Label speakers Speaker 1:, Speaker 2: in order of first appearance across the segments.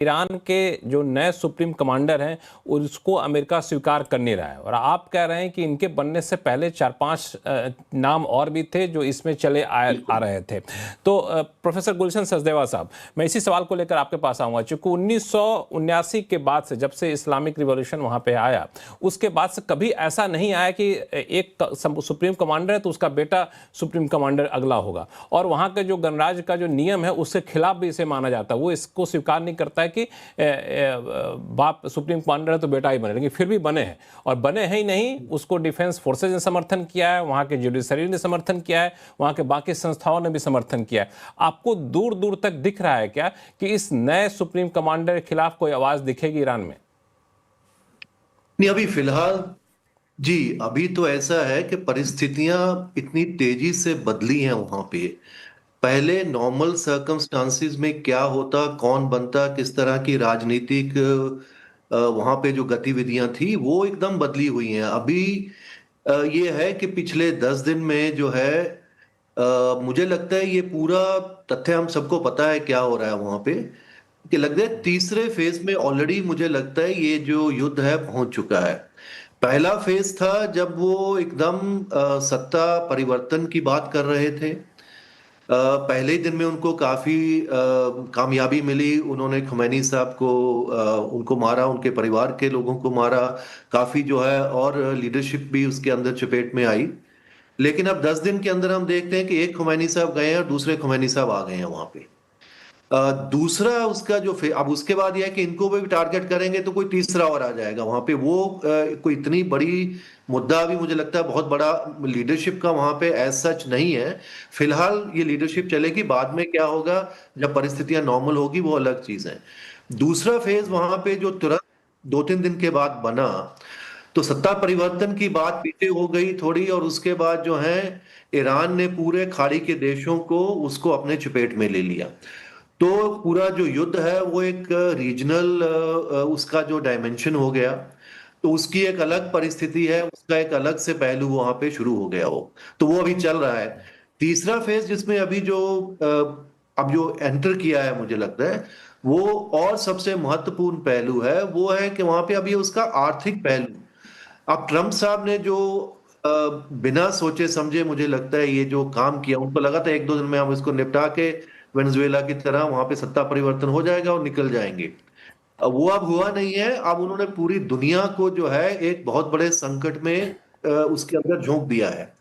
Speaker 1: Iran के जो नए सुप्रीम कमांडर हैं उसको अमेरिका स्वीकार कर नहीं रहा है, और आप कह रहे हैं कि इनके बनने से पहले 4-5 नाम और भी थे जो इसमें चले आ रहे थे। तो प्रोफेसर गुलशन सचदेवा साहब, मैं इसी सवाल को लेकर आपके पास आऊँगा। चूँकि 1979 के बाद से, जब से इस्लामिक रिवॉल्यूशन वहाँ पे आया, उसके बाद से कभी ऐसा नहीं आया कि एक सुप्रीम कमांडर है तो उसका बेटा सुप्रीम कमांडर अगला होगा, और वहाँ के जो गणराज्य का जो नियम है उसके खिलाफ भी इसे माना जाता है। वो इसको स्वीकार नहीं करता है कि बाप सुप्रीम कमांडर है तो बेटा ही बने, लेकिन फिर भी बने हैं। और बने हैं ही नहीं, उसको डिफेंस फोर्सेज ने समर्थन किया है, वहाँ के जुडिशरी ने समर्थन किया है, वहाँ के बाकी संस्थाओं ने भी समर्थन किया है। आपको दूर दूर तक दिख रहा है क्या कि इस नए सुप्रीम कमांडर के खिलाफ कोई आवाज दिखेगी ईरान में?
Speaker 2: नहीं, अभी फिलहाल जी, अभी तो ऐसा है कि परिस्थितियां इतनी तेजी से बदली हैं वहां पे। पहले नॉर्मल सर्कमस्टांसिस में क्या होता, कौन बनता, किस तरह की राजनीतिक वहां पे जो गतिविधियां थी वो एकदम बदली हुई हैं। अभी ये है कि पिछले 10 दिन में जो है मुझे लगता है ये पूरा तथ्य हम सबको पता है क्या हो रहा है वहां पे, कि लगता है तीसरे फेज में ऑलरेडी मुझे लगता है ये जो युद्ध है पहुंच चुका है। पहला फेज था जब वो एकदम सत्ता परिवर्तन की बात कर रहे थे। पहले ही दिन में उनको काफी कामयाबी मिली। उन्होंने खुमैनी साहब को उनको मारा, उनके परिवार के लोगों को मारा, काफी जो है, और लीडरशिप भी उसके अंदर चपेट में आई। लेकिन अब 10 दिन के अंदर हम देखते हैं कि एक खुमैनी साहब गए हैं और दूसरे खुमैनी साहब आ गए हैं वहां पे। दूसरा उसका जो अब उसके बाद यह है कि इनको भी टारगेट करेंगे तो कोई तीसरा और आ जाएगा वहां पे। वो कोई इतनी बड़ी मुद्दा अभी मुझे लगता है बहुत बड़ा लीडरशिप का वहां पे एज सच नहीं है। फिलहाल ये लीडरशिप चलेगी, बाद में क्या होगा जब परिस्थितियां नॉर्मल होगी वो अलग चीज है। दूसरा फेज वहां पे जो तुरंत 2-3 दिन के बाद बना, तो सत्ता परिवर्तन की बात पीछे हो गई थोड़ी, और उसके बाद जो है ईरान ने पूरे खाड़ी के देशों को उसको अपने चपेट में ले लिया। तो पूरा जो युद्ध है वो एक रीजनल उसका जो डायमेंशन हो गया, तो उसकी एक अलग परिस्थिति है, उसका एक अलग से पहलू वहां पे शुरू हो गया हो। तो वो अभी चल रहा है। तीसरा फेज जिसमें अभी जो अब जो एंटर किया है मुझे लगता है वो और सबसे महत्वपूर्ण पहलू है, वो है कि वहां पे अभी उसका आर्थिक पहलू। अब ट्रम्प साहब ने जो बिना सोचे समझे मुझे लगता है ये जो काम किया, उनको लगा था 1-2 दिन में हम इसको निपटा के वेनेजुएला की तरह वहां पे सत्ता परिवर्तन हो जाएगा और निकल जाएंगे। अब वो अब हुआ नहीं है। अब उन्होंने पूरी दुनिया को जो है एक बहुत बड़े संकट में उसके अंदर झोंक दिया है।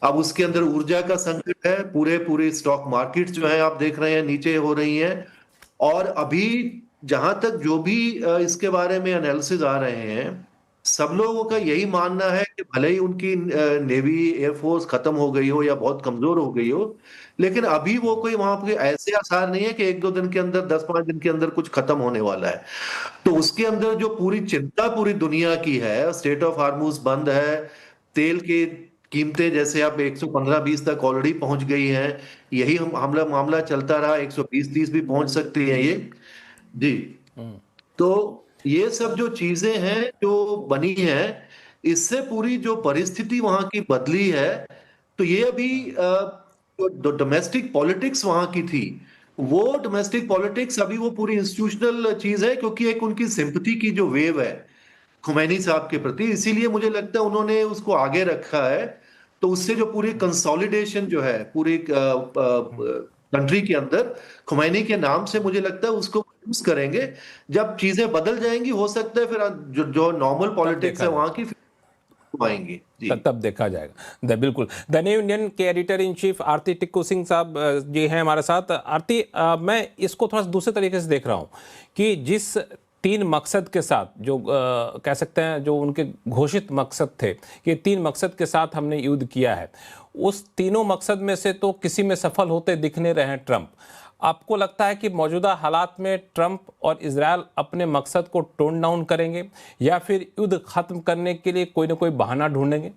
Speaker 2: अब उसके अंदर ऊर्जा का संकट है, पूरे पूरे स्टॉक मार्केट जो है आप देख रहे हैं नीचे हो रही हैं। और अभी जहां तक जो भी इसके बारे में एनालिसिस आ रहे हैं, सब लोगों का यही मानना है कि भले ही उनकी नेवी एयरफोर्स खत्म हो गई हो या बहुत कमजोर हो गई हो, लेकिन अभी वो कोई वहां पे ऐसे आसार नहीं है कि 1-2 दिन के अंदर, 10-5 दिन के अंदर कुछ खत्म होने वाला है। तो उसके अंदर जो पूरी चिंता पूरी दुनिया की है, स्टेट ऑफ हार्मुज बंद है, तेल की कीमतें जैसे अब 115-120 तक ऑलरेडी पहुंच गई हैं। यही हम हमला मामला चलता रहा 120-130 भी पहुंच सकती है ये। जी। तो ये सब जो चीजें हैं जो बनी हैं, इससे पूरी जो परिस्थिति वहां की बदली है। तो ये अभी जो डोमेस्टिक पॉलिटिक्स वहां की थी, वो डोमेस्टिक पॉलिटिक्स अभी वो पूरी इंस्टीट्यूशनल चीज है, क्योंकि एक उनकी सिंपथी की जो वेव है खुमैनी साहब के प्रति, इसीलिए मुझे लगता है उन्होंने उसको आगे रखा है। तो उससे जो पूरी कंसोलिडेशन जो है पूरी कंट्री के अंदर खुमैनी के नाम से, मुझे लगता है उसको यूज करेंगे। जब चीजें बदल जाएंगी हो सकता है फिर जो नॉर्मल
Speaker 1: तब
Speaker 2: पॉलिटिक्स
Speaker 1: देखा
Speaker 2: है
Speaker 1: जाए,
Speaker 2: वहां की फिर आएंगी। जी,
Speaker 1: तब देखा जाएगा। बिल्कुल। द न्यू इंडियन के एडिटर इन चीफ आरती टिक्कू सिंह साहब जी हैं हमारे साथ। आरती, मैं इसको थोड़ा सा दूसरे तरीके से देख रहा हूँ कि जिस 3 मकसद के साथ, जो कह सकते हैं जो उनके घोषित मकसद थे कि 3 मकसद के साथ हमने युद्ध किया है, उस तीनों मकसद में से तो किसी में सफल होते दिखने रहे हैं ट्रंप। आपको लगता है कि मौजूदा हालात में ट्रंप और इजरायल अपने मकसद को टोन डाउन करेंगे या फिर युद्ध खत्म करने के लिए कोई ना कोई बहाना ढूंढेंगे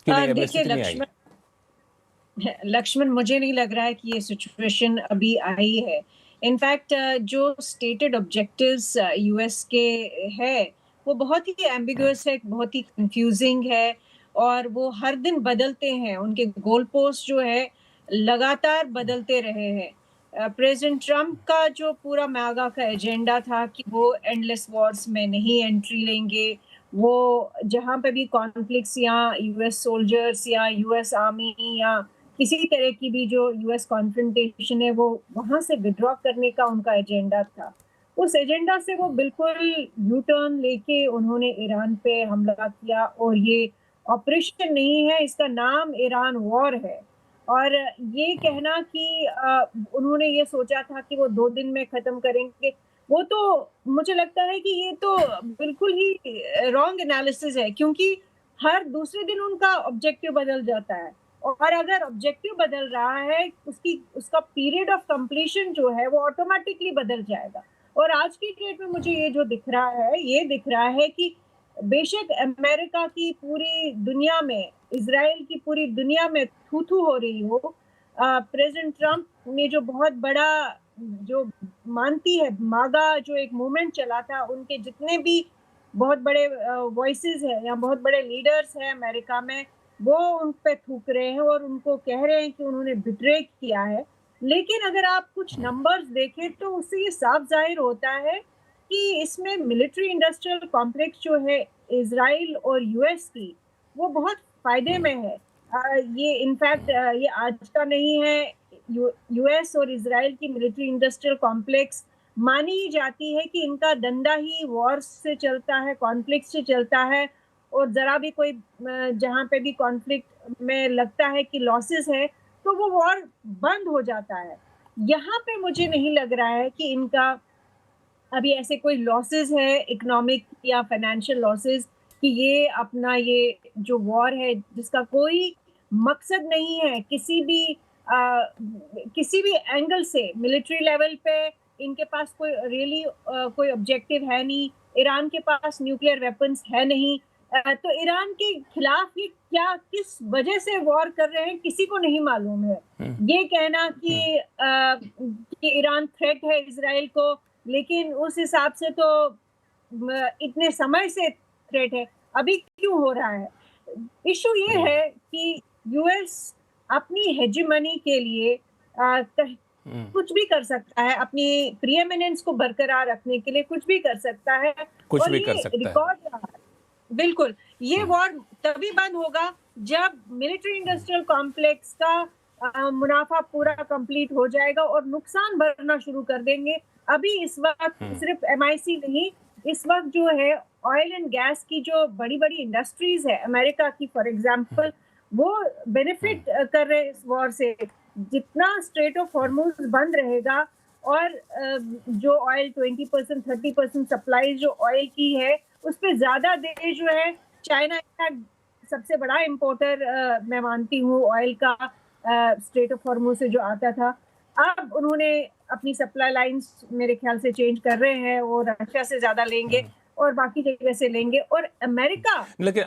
Speaker 1: कि नहीं अब
Speaker 3: देखिए
Speaker 1: स्थिति नहीं आई?
Speaker 3: लक्ष्मण, मुझे नहीं लग रहा है कि ये सिचुएशन अभी आई है। इनफैक्ट जो स्टेटेड ऑब्जेक्टिव्स यूएस के है वो बहुत ही एम्बिगुअस है, बहुत ही कंफ्यूजिंग है, और वो हर दिन बदलते हैं। उनके गोल पोस्ट जो है लगातार बदलते रहे हैं। प्रेसिडेंट ट्रम्प का जो पूरा मैगा का एजेंडा था कि वो एंडलेस वॉर्स में नहीं एंट्री लेंगे, वो जहाँ पे भी कॉन्फ्लिक्ट्स या यूएस सोल्जर्स या यूएस आर्मी या किसी तरह की भी जो यूएस कॉन्फ्रंटेशन है वो वहाँ से विड्रॉ करने का उनका एजेंडा था। उस एजेंडा से वो बिल्कुल यू टर्न लेके उन्होंने ईरान पे हमला किया और ये ऑपरेशन नहीं है, इसका नाम ईरान वॉर है। और ये कहना कि उन्होंने ये सोचा था कि वो 2 दिन में खत्म करेंगे, वो तो मुझे लगता है कि ये तो बिल्कुल ही रॉन्ग एनालिसिस है, क्योंकि हर दूसरे दिन उनका ऑब्जेक्टिव बदल जाता है और अगर ऑब्जेक्टिव बदल रहा है उसका पीरियड ऑफ कंप्लीशन जो है वो ऑटोमेटिकली बदल जाएगा। और आज की डेट में मुझे ये जो दिख रहा है कि बेशक अमेरिका की पूरी दुनिया में, इजराइल की पूरी दुनिया में थू-थू हो रही हो, प्रेसिडेंट ट्रम्प ने जो बहुत बड़ा जो मानती है मागा जो एक मूवमेंट चला था, उनके जितने भी बहुत बड़े वॉइसेस हैं या बहुत बड़े लीडर्स हैं अमेरिका में, वो उन पे थूक रहे हैं और उनको कह रहे हैं कि उन्होंने बिट्रे किया है। लेकिन अगर आप कुछ नंबर्स देखें तो उससे ये साफ जाहिर होता है कि इसमें मिलिट्री इंडस्ट्रियल कॉम्प्लेक्स जो है इजराइल और यूएस की, वो बहुत फायदे में है। ये इनफैक्ट ये आज का नहीं है, यूएस और इजराइल की मिलिट्री इंडस्ट्रियल कॉम्प्लेक्स मानी ही जाती है कि इनका धंधा ही वॉर्स से चलता है, कॉन्फ्लिक्ट से चलता है और ज़रा भी कोई जहाँ पे भी कॉन्फ्लिक्ट में लगता है कि लॉसेस है, तो वो वॉर बंद हो जाता है। यहाँ पे मुझे नहीं लग रहा है कि इनका अभी ऐसे कोई लॉसेस है इकोनॉमिक या फाइनेंशियल लॉसेस कि ये अपना ये जो वॉर है जिसका कोई मकसद नहीं है किसी भी एंगल से, मिलिट्री लेवल पे इनके पास कोई रियली कोई ऑब्जेक्टिव है नहीं, ईरान के पास न्यूक्लियर वेपन्स है नहीं, तो ईरान के खिलाफ ये किस वजह से वॉर कर रहे हैं किसी को नहीं मालूम है। ये कहना कि ईरान थ्रेट है इजराइल को, लेकिन उस हिसाब से तो इतने समय से थ्रेट है, अभी क्यों हो रहा है? इशू ये है कि यूएस अपनी हेजेमनी के लिए कुछ भी कर सकता है, अपनी प्रीएमिनेंस को बरकरार रखने के लिए कुछ भी कर सकता है,
Speaker 1: कुछ
Speaker 3: और
Speaker 1: भी
Speaker 3: ये
Speaker 1: कर सकता है।
Speaker 3: रिकॉर्ड रहा है। बिल्कुल, ये वॉर तभी बंद होगा जब मिलिट्री इंडस्ट्रियल कॉम्प्लेक्स का मुनाफा पूरा कंप्लीट हो जाएगा और नुकसान भरना शुरू कर देंगे। अभी इस वक्त सिर्फ एमआईसी नहीं, इस वक्त जो है ऑयल एंड गैस की जो बड़ी-बड़ी इंडस्ट्रीज है अमेरिका की, फॉर एग्जांपल, वो बेनिफिट कर रहे हैं इस वॉर से। जितना स्ट्रेट ऑफ हॉर्मुज बंद रहेगा और जो ऑयल 20% 30% सप्लाई जो ऑयल की है, उस पे ज्यादा देश जो है, चाइना सबसे बड़ा इंपोर्टर मैं मानती हूँ ऑयल का, स्ट्रेट ऑफ हॉर्मुज से जो आता था। अब उन्होंने अपनी सप्लाई लाइंस मेरे ख्याल से चेंज कर रहे हैं और रशिया से ज्यादा लेंगे और बाकी जगह से लेंगे, और अमेरिका
Speaker 1: लेकिन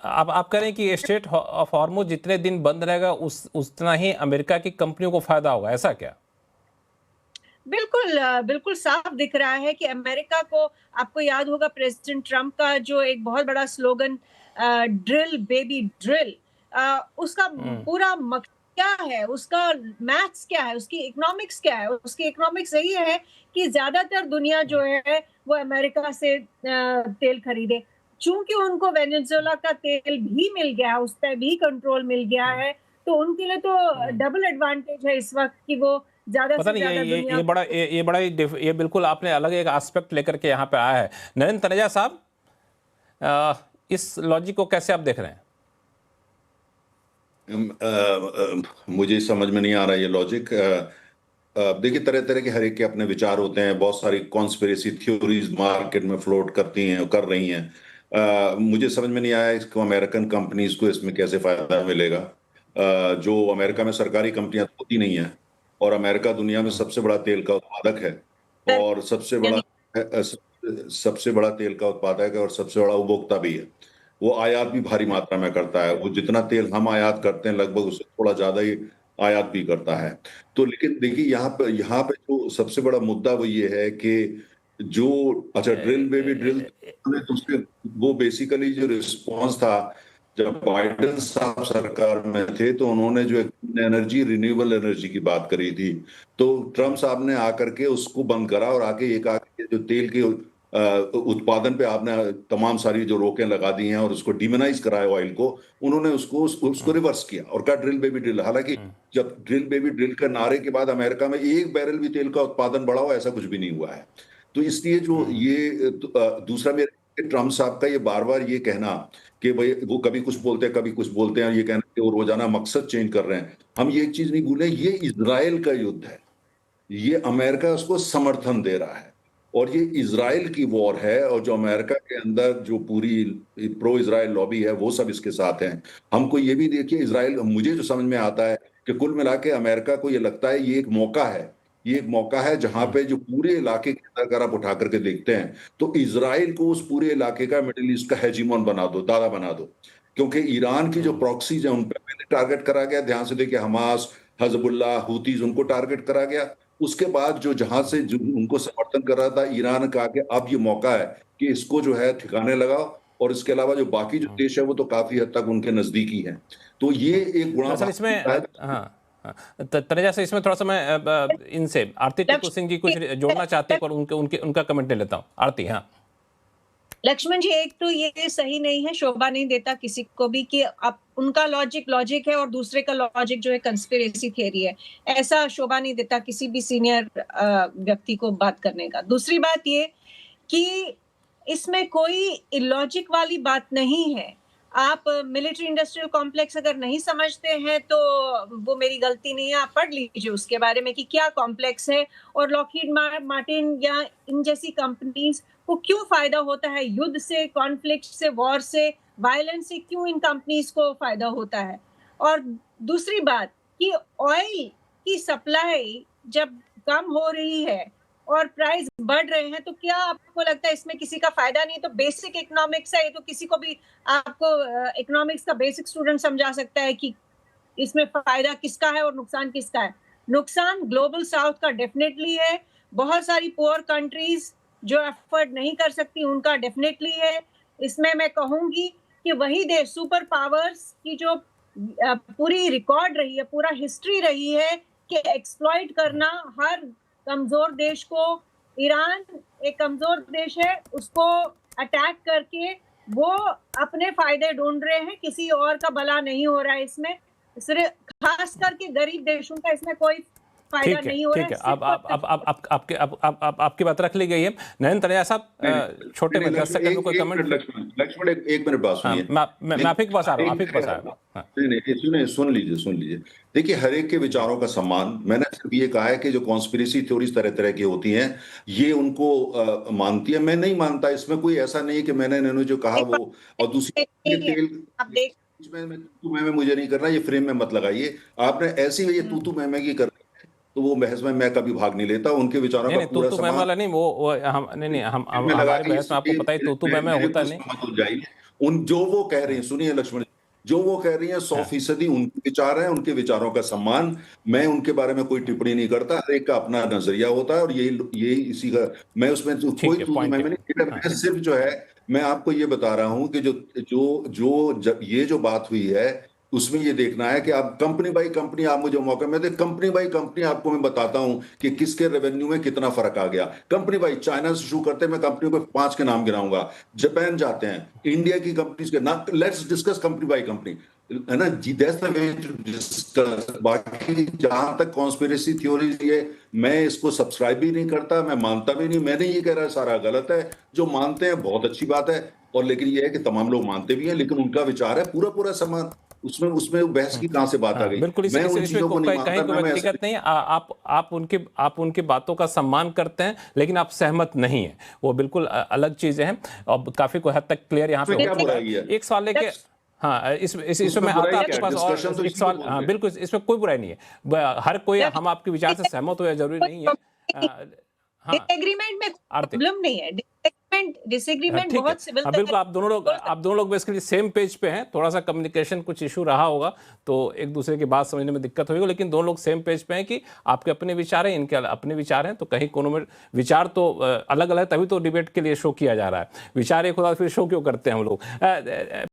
Speaker 1: आप कह रहे हैं कि स्ट्रेट ऑफ हॉर्मुज जितने दिन बंद रहेगा उतना ही अमेरिका की कंपनियों को फायदा होगा, ऐसा क्या?
Speaker 3: बिल्कुल साफ दिख रहा है कि अमेरिका को, आपको याद होगा प्रेसिडेंट ट्रम्प का जो एक बहुत बड़ा स्लोगन ड्रिल बेबी ड्रिल, उसका पूरा मकसद क्या है, उसका मैथ्स क्या है, उसकी इकोनॉमिक्स क्या है? उसकी इकोनॉमिक्स यही है कि ज्यादातर दुनिया जो है वो अमेरिका से तेल खरीदे। चूंकि उनको वेनेजुएला का तेल भी मिल गया, उस पर भी कंट्रोल मिल गया है, तो उनके लिए तो डबल एडवांटेज है इस वक्त कि वो ज्यादा
Speaker 1: पता
Speaker 3: से
Speaker 1: नहीं
Speaker 3: ज्यादा
Speaker 1: ये बिल्कुल आपने अलग एक एस्पेक्ट लेकर के यहाँ पे आया है। नरेंद्र तनेजा साहब, इस लॉजिक को कैसे आप देख रहे हैं?
Speaker 4: मुझे समझ में नहीं आ रहा ये लॉजिक। देखिए, तरह तरह के हर एक के अपने विचार होते हैं, बहुत सारी कॉन्स्पिरेसी थ्योरीज मार्केट में फ्लोट कर रही हैं। मुझे समझ में नहीं आया इसको अमेरिकन कंपनीज को इसमें कैसे फायदा मिलेगा। जो अमेरिका में सरकारी कंपनियां होती नहीं है, और अमेरिका दुनिया में सबसे बड़ा तेल का उत्पादक है और सबसे बड़ा तेल का उत्पादक है और सबसे बड़ा उपभोक्ता भी है। वो आयात भी भारी मात्रा में करता है, वो जितना तेल हम आयात करते हैं लगभग उससे थोड़ा ज्यादा ही आयात भी करता है। तो लेकिन देखिए, यहाँ पे जो सबसे बड़ा मुद्दा वो ये है कि जो ड्रिल बेबी ड्रिल, तो उसके वो बेसिकली जो रिस्पॉन्स था जब बाइडेन साहब सरकार में थे तो उन्होंने जो एनर्जी, रिन्यूएबल एनर्जी की बात करी थी, तो ट्रम्प साहब ने आकर के उसको बंद करा और आके एक आके जो तेल के उत्पादन पे आपने तमाम सारी जो रोकें लगा दी हैं और उसको डिमोनाइज कराया ऑयल को, उन्होंने उसको रिवर्स किया और कहा ड्रिल बेबी ड्रिल। हालांकि जब ड्रिल बेबी ड्रिल के नारे के बाद अमेरिका में 1 बैरल भी तेल का उत्पादन बढ़ा हो, ऐसा कुछ भी नहीं हुआ है। तो इसलिए जो ये दूसरा मेरे ट्रम्प साहब का ये बार बार ये कहना कि भाई वो कभी कुछ बोलते हैं कभी कुछ बोलते हैं, ये कहना कि वो रोजाना मकसद चेंज कर रहे हैं। हम ये एक चीज नहीं भूलें, ये इजराइल का युद्ध है, ये अमेरिका उसको समर्थन दे रहा है और ये इजराइल की वॉर है। और जो अमेरिका के अंदर जो पूरी प्रो इजराइल लॉबी है वो सब इसके साथ हैं। हमको ये भी देखिए, इजराइल, मुझे जो समझ में आता है कि कुल मिला के अमेरिका को ये लगता है ये एक मौका है, ये एक मौका है जहां पे जो पूरे इलाके के अंदर अगर आप उठा करके देखते हैं तो इजराइल को उस पूरे इलाके का, मिडिल ईस्ट का हेजीमोन बना दो, दादा बना दो। क्योंकि ईरान की जो प्रॉक्सीज हैं उन पर पहले टारगेट करा गया, ध्यान से देखिए, हमास, हजबुल्ला, हुतीज, उनको टारगेट करा गया। उसके बाद जो जहां से जो उनको समर्थन कर रहा था ईरान का, कि अब ये मौका है कि इसको जो है ठिकाने लगाओ। और इसके अलावा जो बाकी जो देश है वो तो काफी हद तक उनके नजदीकी हैं। तो ये एक गुणा
Speaker 1: इसमें तनेजा से इसमें थोड़ा सा मैं इनसे आरती टिक्कू सिंह जी कुछ जोड़ना चाहते हैं और उनका कमेंट ले लेता हूँ। आरती। हाँ
Speaker 3: लक्ष्मण जी, एक तो ये सही नहीं है, शोभा नहीं देता किसी को भी कि अब उनका लॉजिक है और दूसरे का लॉजिक जो है कंस्पिरेसी थियरी है। ऐसा शोभा नहीं देता किसी भी सीनियर व्यक्ति को बात करने का। दूसरी बात ये कि इसमें कोई इलॉजिक वाली बात नहीं है। आप मिलिट्री इंडस्ट्रियल कॉम्प्लेक्स अगर नहीं समझते हैं तो वो मेरी गलती नहीं है, आप पढ़ लीजिए उसके बारे में कि क्या कॉम्प्लेक्स है और लॉकहीड मार्टिन या इन जैसी कंपनीज को क्यों फायदा होता है युद्ध से, कॉन्फ्लिक्ट से, वॉर से, वायलेंस से, क्यों इन कंपनीज को फायदा होता है। और दूसरी बात कि ऑयल की सप्लाई जब कम हो रही है और प्राइस बढ़ रहे हैं तो क्या आपको लगता है इसमें किसी का फायदा नहीं? तो बेसिक इकोनॉमिक्स है, ये तो किसी को भी, आपको इकोनॉमिक्स का बेसिक स्टूडेंट समझा सकता है कि इसमें फायदा किसका है और नुकसान किसका है। नुकसान ग्लोबल साउथ का डेफिनेटली है, बहुत सारी पुअर कंट्रीज जो एफर्ट नहीं कर सकती उनका डेफिनेटली है। इसमें मैं कहूंगी कि वही देश, सुपर पावर्स की जो पूरी रिकॉर्ड रही है, पूरा हिस्ट्री रही है कि एक्सप्लॉइट करना हर कमजोर देश को। ईरान एक कमजोर देश है, उसको अटैक करके वो अपने फायदे ढूंढ रहे हैं, किसी और का भला नहीं हो रहा है इसमें। सिर्फ खास करके गरीब देशों का इसमें कोई फायदा नहीं हो रहा है।
Speaker 1: अब आपकी बात रख ली गई है। नयन तनेजा साहब, छोटे में 10 सेकंड में कोई कमेंट?
Speaker 4: लक्ष्मण एक मिनट बात सुनिए।
Speaker 1: मैं आप ही के पास आ रहा हूँ।
Speaker 4: नहीं, सुन लीजिए। देखिए, हर एक के विचारों का सम्मान, मैंने सिर्फ ये कहा है कि जो कॉन्स्पिरेसी थ्योरीज तरह तरह की होती हैं ये उनको मानती है, मैं नहीं मानता। इसमें कोई ऐसा नहीं है कि मैंने जो कहा वो। और दूसरी तेल में मुझे नहीं करना, ये फ्रेम में मत लगाइए। आपने ऐसी ये तू मैं की कर, तो वो बहस में मैं कभी भाग नहीं लेता। उनके विचारों का पूरा
Speaker 1: सम्मान वाला नहीं, वो हम नहीं हम हमारे बहस में आपको पता ही तू मैं होता नहीं।
Speaker 4: उन जो वो कह रही हैं, सुनिए लक्ष्मण, जो वो कह रही हैं 100% उनके विचार हैं, उनके विचारों का सम्मान। मैं उनके बारे में कोई टिप्पणी नहीं करता, हर एक का अपना नजरिया होता है और यही इसी का, मैं उसमें कोई मैं नहीं, सिर्फ जो है मैं आपको ये बता रहा हूं कि जो ये जो बात हुई है उसमें ये देखना है कि आप कंपनी बाई कंपनी, आप मुझे मौका में दे, कंपनी बाई कंपनी आपको मैं बताता हूं कि किसके रेवेन्यू में कितना फर्क आ गया। कंपनी बाई, चाइना से शुरू करते हैं, मैं कंपनी को 5 के नाम गिनाऊंगा। जापान जाते हैं, इंडिया की कंपनीज के नाम, let's discuss company by company, है ना जी। That's the way to discuss. बाकी जहां तक कॉन्स्पिरेसी थ्योरी है, मैं इसको सब्सक्राइब भी नहीं करता, मैं मानता भी नहीं। मैंने ये कह रहा है सारा गलत है। जो मानते हैं बहुत अच्छी बात है, और लेकिन ये है कि तमाम लोग मानते भी हैं, लेकिन उनका विचार है पूरा समान। उसमें बहस की कहां से बात आ गई?
Speaker 1: बिल्कुल, मैं उन चीजों को नहीं मानता, मैं व्यक्तिगत नहीं। आप उनके बातों का सम्मान करते हैं, लेकिन आप सहमत नहीं है, वो बिल्कुल अलग चीजें हैं। और काफी कोई हद तक क्लियर यहाँ पे एक सवाल लेके, हाँ, इसमें मैं आता आपके पास और एक सवाल। हाँ बिल्कुल, इसमें कोई बुराई नहीं है। हर कोई हम आपके विचार से सहमत हो, जरूरी नहीं है।
Speaker 3: डिसएग्रीमेंट में प्रॉब्लम नहीं है, डिसएग्रीमेंट बहुत सिविल।
Speaker 1: बिल्कुल, आप दोनों लोग बेसिकली सेम पेज पे हैं। थोड़ा सा कम्युनिकेशन कुछ इशू रहा होगा तो एक दूसरे की बात समझने में दिक्कत होगी, लेकिन दोनों लोग सेम पेज पे हैं कि आपके अपने विचार हैं, इनके अपने विचार हैं। तो कहीं कोनो में विचार तो अलग अलग, तभी तो डिबेट के लिए शो किया जा रहा है। विचार एक होता फिर शो क्यों करते हैं हम लोग?